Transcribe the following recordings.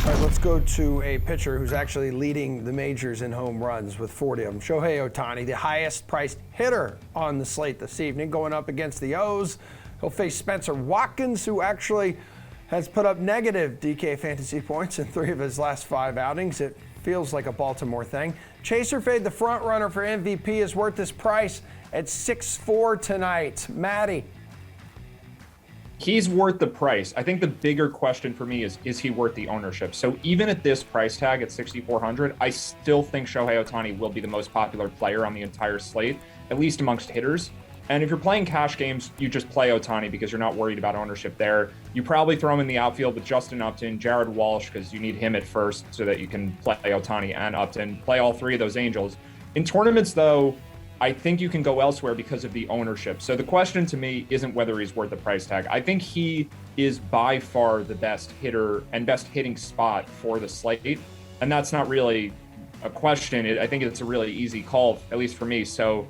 All right, let's go to a pitcher who's actually leading the majors in home runs with 40 of them. Shohei Ohtani, the highest priced hitter on the slate this evening, going up against the O's. He'll face Spencer Watkins, who actually has put up negative DK fantasy points in 3 of his last 5 outings. It feels like a Baltimore thing. Chaser fade, the front runner for MVP, is worth this price at 6-4 tonight. Matty. He's worth the price. I think the bigger question for me is he worth the ownership? So even at this price tag at 6,400, I still think Shohei Ohtani will be the most popular player on the entire slate, at least amongst hitters. And if you're playing cash games, you just play Ohtani because you're not worried about ownership there. You probably throw him in the outfield with Justin Upton, Jared Walsh, because you need him at first so that you can play Ohtani and Upton, play all 3 of those Angels. In tournaments, though, I think you can go elsewhere because of the ownership. So the question to me isn't whether he's worth the price tag. I think he is by far the best hitter and best hitting spot for the slate. And that's not really a question. I think it's a really easy call, at least for me. So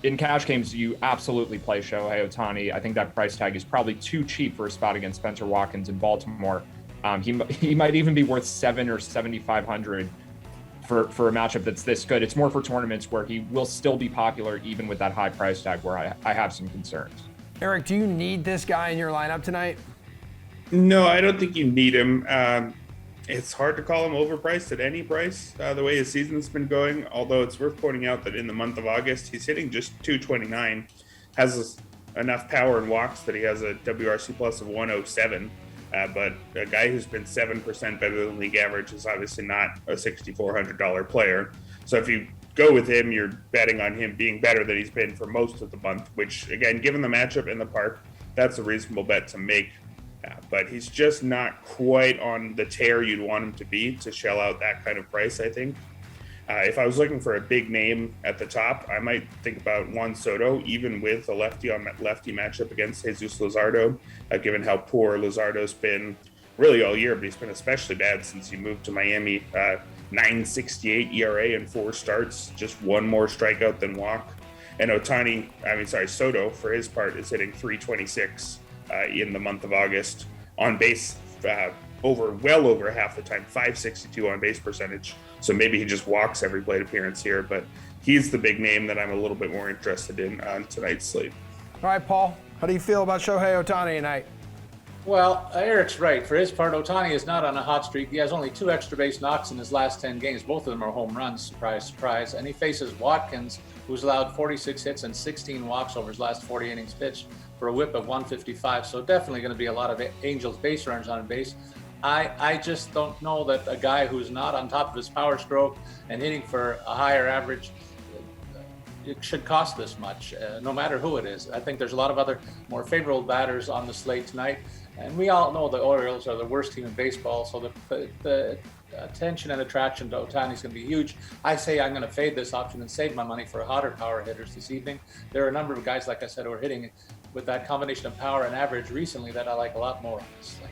in cash games, you absolutely play Shohei Ohtani. I think that price tag is probably too cheap for a spot against Spencer Watkins in Baltimore. He might even be worth 7 or 7,500 for a matchup that's this good. It's more for tournaments where he will still be popular even with that high price tag where I have some concerns. Erik, do you need this guy in your lineup tonight? No, I don't think you need him. It's hard to call him overpriced at any price, the way his season's been going, although it's worth pointing out that in the month of August, he's hitting just 229, has enough power and walks that he has a WRC plus of 107. But a guy who's been 7% better than league average is obviously not a $6,400 player. So if you go with him, you're betting on him being better than he's been for most of the month, which, again, given the matchup in the park, that's a reasonable bet to make. But he's just not quite on the tear you'd want him to be to shell out that kind of price, I think. If I was looking for a big name at the top, I might think about Juan Soto, even with a lefty on lefty matchup against Jesus Luzardo, given how poor Luzardo's been really all year, but he's been especially bad since he moved to Miami. 9.68 ERA in 4 starts, just 1 more strikeout than walk. And Soto, for his part, is hitting 326 in the month of August on base. Well over half the time, 562 on base percentage. So maybe he just walks every plate appearance here, but he's the big name that I'm a little bit more interested in on tonight's slate. All right, Paul, how do you feel about Shohei Ohtani tonight? Well, Erik's right. For his part, Ohtani is not on a hot streak. He has only 2 extra base knocks in his last 10 games. Both of them are home runs, surprise, surprise. And he faces Watkins, who's allowed 46 hits and 16 walks over his last 40 innings pitched for a whip of 155. So definitely going to be a lot of Angels base runners on base. I just don't know that a guy who's not on top of his power stroke and hitting for a higher average, it should cost this much, no matter who it is. I think there's a lot of other more favorable batters on the slate tonight. And we all know the Orioles are the worst team in baseball, so the attention and attraction to Ohtani is going to be huge. I say I'm going to fade this option and save my money for hotter power hitters this evening. There are a number of guys, like I said, who are hitting with that combination of power and average recently that I like a lot more on this slate.